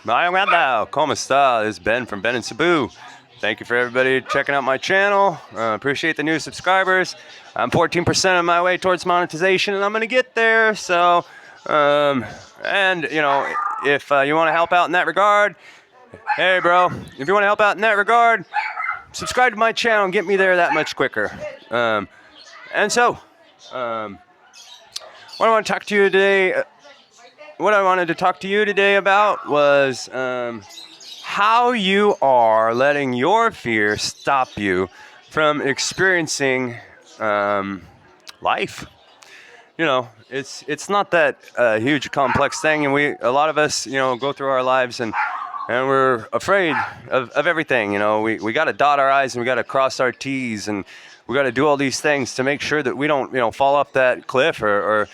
Mayonganda, ¿cómo está? This is Ben from Ben and Cebu. Thank you for everybody checking out my channel. Appreciate the new subscribers. I'm 14% of my way towards monetization, and I'm gonna get there. So, um, and you know, if you want to help out in that regard, hey, bro, if you want to help out in that regard, subscribe to my channel and get me there that much quicker. And so, what I want to talk to you today. What I wanted to talk to you today about was how you are letting your fear stop you from experiencing life. You know, it's not that huge, complex thing, and a lot of us, go through our lives and we're afraid of everything. We got to dot our I's and we got to cross our T's, and we got to do all these things to make sure that we don't, fall off that cliff or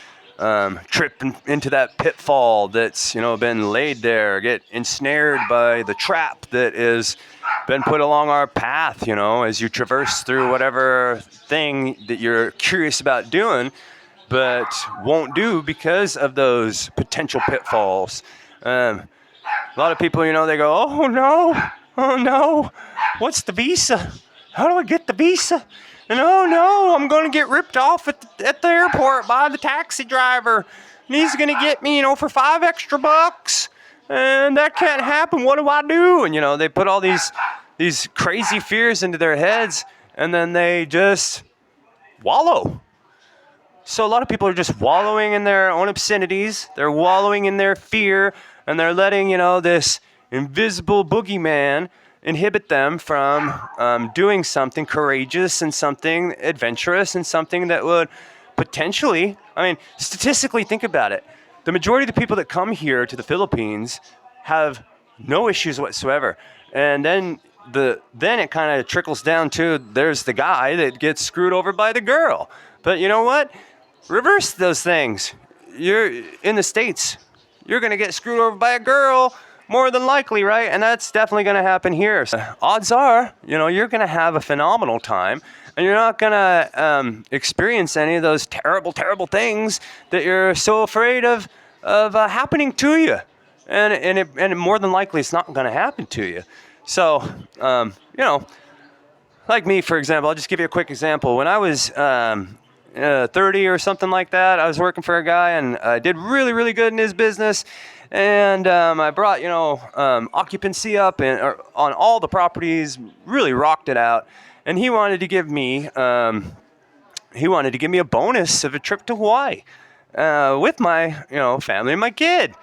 trip into that pitfall that's been laid there, get ensnared by the trap that is been put along our path, as you traverse through whatever thing that you're curious about doing but won't do because of those potential pitfalls. A lot of people, they go, oh no, what's the visa? How do I get the visa? And oh no, I'm going to get ripped off at the airport by the taxi driver. And he's going to get me, for $5 extra. And that can't happen. What do I do? And, they put all these crazy fears into their heads, and then they just wallow. So a lot of people are just wallowing in their own obscenities. They're wallowing in their fear, and they're letting, this invisible boogeyman inhibit them from doing something courageous and something adventurous and something that would potentially, statistically, think about it. The majority of the people that come here to the Philippines have no issues whatsoever. And then it kind of trickles down to there's the guy that gets screwed over by the girl. But you know what? Reverse those things. You're in the States. You're going to get screwed over by a girl. More than likely, right? And that's definitely going to happen here. So, odds are, you're going to have a phenomenal time, and you're not going to experience any of those terrible, terrible things that you're so afraid of happening to you. And more than likely, it's not going to happen to you. So, like me, for example, I'll just give you a quick example. When I was 30 or something like that, I was working for a guy, and I did really, really good in his business. And I brought, occupancy up on all the properties, really rocked it out. And he wanted to give me a bonus of a trip to Hawaii with my, family and my kid.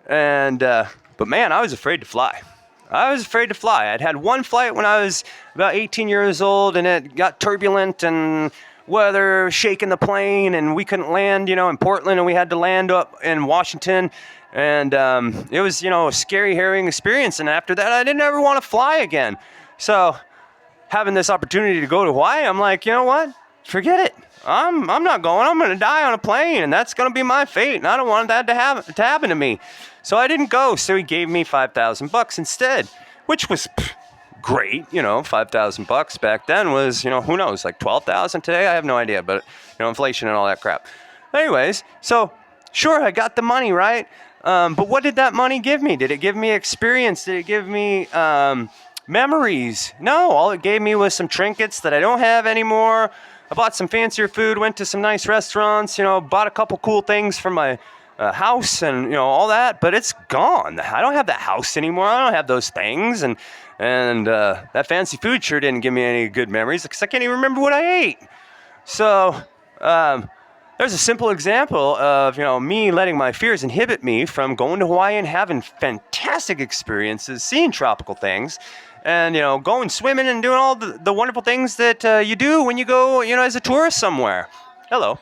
And but man, I was afraid to fly. I'd had one flight when I was about 18 years old, and it got turbulent and weather shaking the plane, and we couldn't land, in Portland, and we had to land up in Washington. And it was, a scary, harrowing experience. And after that, I didn't ever want to fly again. So having this opportunity to go to Hawaii, I'm like, you know what? Forget it. I'm not going. I'm going to die on a plane, and that's going to be my fate. And I don't want that to happen to me. So I didn't go. So he gave me $5,000 instead, which was great. $5,000 back then was, who knows, like 12,000 today. I have no idea, but inflation and all that crap. Anyways, so sure, I got the money, right? But what did that money give me? Did it give me experience? Did it give me memories? No, all it gave me was some trinkets that I don't have anymore. I bought some fancier food, went to some nice restaurants, bought a couple cool things for my house and, all that, but it's gone. I don't have that house anymore. I don't have those things. And that fancy food sure didn't give me any good memories because I can't even remember what I ate. So, there's a simple example of, me letting my fears inhibit me from going to Hawaii and having fantastic experiences, seeing tropical things, and, going swimming and doing all the wonderful things that you do when you go, as a tourist somewhere. Hello.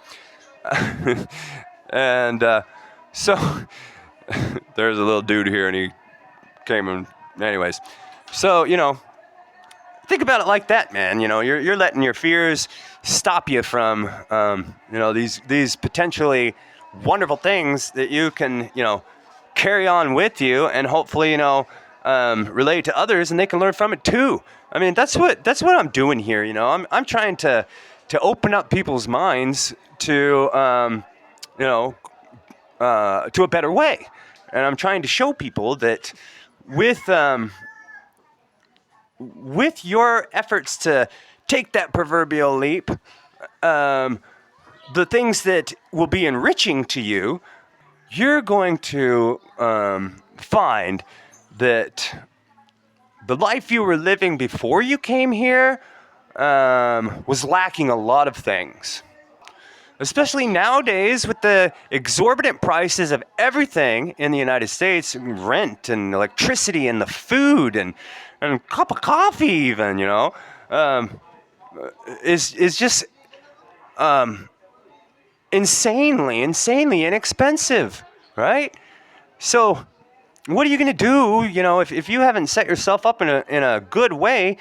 And so there's a little dude here, and he came and anyways. So, think about it like that, man. You're letting your fears stop you from, these potentially wonderful things that you can, carry on with you and hopefully, relate to others, and they can learn from it too. That's what I'm doing here. I'm trying to open up people's minds to, to a better way. And I'm trying to show people that with your efforts to take that proverbial leap, the things that will be enriching to you, you're going to find that the life you were living before you came here was lacking a lot of things. Especially nowadays with the exorbitant prices of everything in the United States, rent and electricity and the food and a cup of coffee even, is just insanely inexpensive, right? So what are you going to do, if you haven't set yourself up in a good way?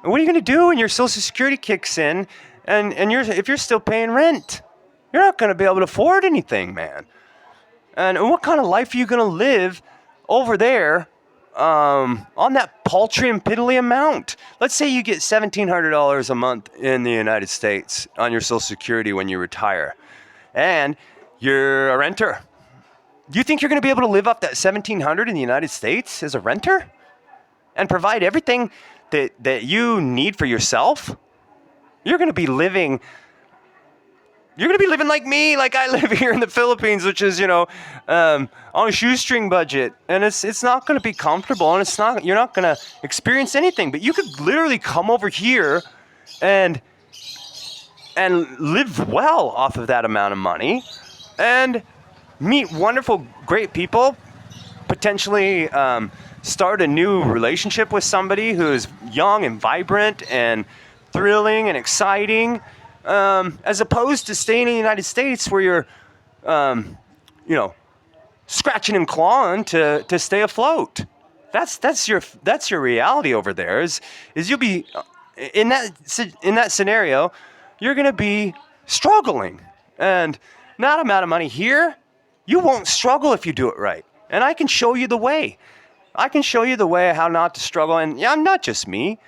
What are you going to do when your Social Security kicks in and if you're still paying rent? You're not going to be able to afford anything, man. And what kind of life are you going to live over there on that paltry and piddly amount? Let's say you get $1,700 a month in the United States on your Social Security when you retire, and you're a renter. Do you think you're going to be able to live off that $1,700 in the United States as a renter and provide everything that you need for yourself? You're going to be living like me, like I live here in the Philippines, which is, on a shoestring budget. And it's not going to be comfortable, and you're not going to experience anything. But you could literally come over here and live well off of that amount of money and meet wonderful, great people, potentially start a new relationship with somebody who is young and vibrant and thrilling and exciting. As opposed to staying in the United States where you're, scratching and clawing to stay afloat. That's your reality over there. Is you'll be in that scenario, you're gonna be struggling, and not amount of money here. You won't struggle if you do it right, and I can show you the way. I can show you the way how not to struggle, and yeah, not just me.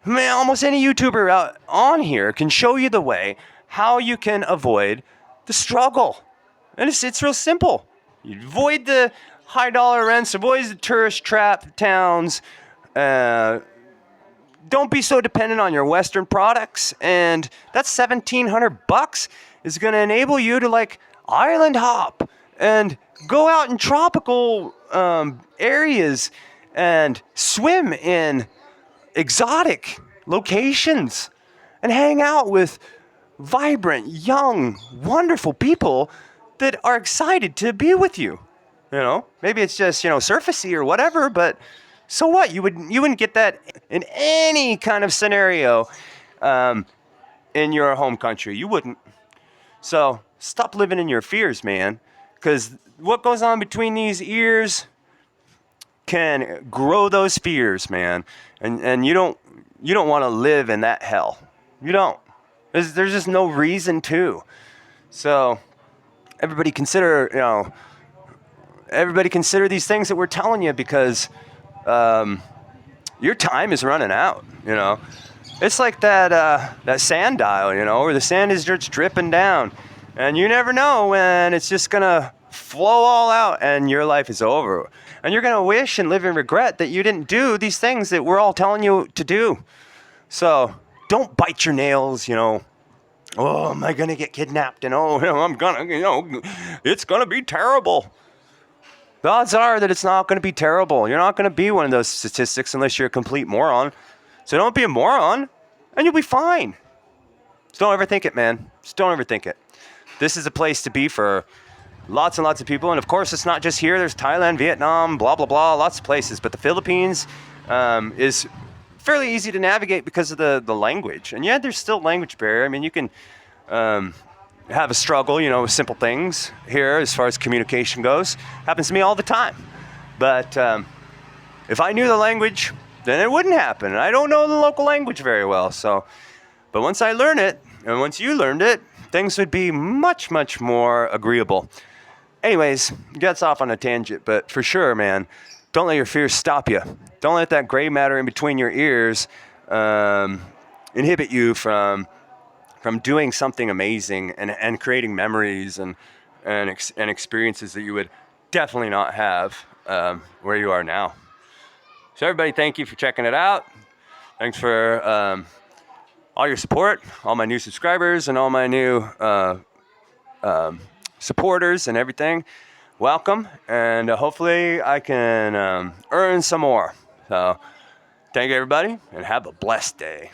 Man, almost any YouTuber out on here can show you the way how you can avoid the struggle. And it's real simple. You avoid the high dollar rents, avoid the tourist trap towns. Don't be so dependent on your Western products. And that $1,700 is going to enable you to island hop and go out in tropical areas and swim in exotic locations and hang out with vibrant, young, wonderful people that are excited to be with you. Maybe it's just, surfacey or whatever, but so what? You wouldn't get that in any kind of scenario in your home country. You wouldn't. So stop living in your fears, man, because what goes on between these ears can grow those fears, man, and you don't want to live in that hell. You don't. There's just no reason to. So everybody consider these things that we're telling you, because your time is running out. It's like that sand dial, where the sand is just dripping down, and you never know when it's just gonna flow all out and your life is over. And you're going to wish and live in regret that you didn't do these things that we're all telling you to do. So don't bite your nails, oh, am I going to get kidnapped? And I'm going to, it's going to be terrible. The odds are that it's not going to be terrible. You're not going to be one of those statistics unless you're a complete moron. So don't be a moron and you'll be fine. Just don't overthink it, man. Just don't overthink it. This is a place to be for lots and lots of people. And of course, it's not just here. There's Thailand, Vietnam, blah, blah, blah, lots of places. But the Philippines is fairly easy to navigate because of the language. And yeah, there's still language barrier. I mean, you can have a struggle, with simple things here as far as communication goes. Happens to me all the time. But if I knew the language, then it wouldn't happen. And I don't know the local language very well. But once I learn it, and once you learned it, things would be much, much more agreeable. Anyways, gets off on a tangent, but for sure, man, don't let your fears stop you. Don't let that gray matter in between your ears inhibit you from doing something amazing and creating memories and experiences that you would definitely not have where you are now. So everybody, thank you for checking it out. Thanks for all your support, all my new subscribers, and all my new supporters and everything. Welcome, and hopefully I can earn some more. So thank you, everybody, and have a blessed day.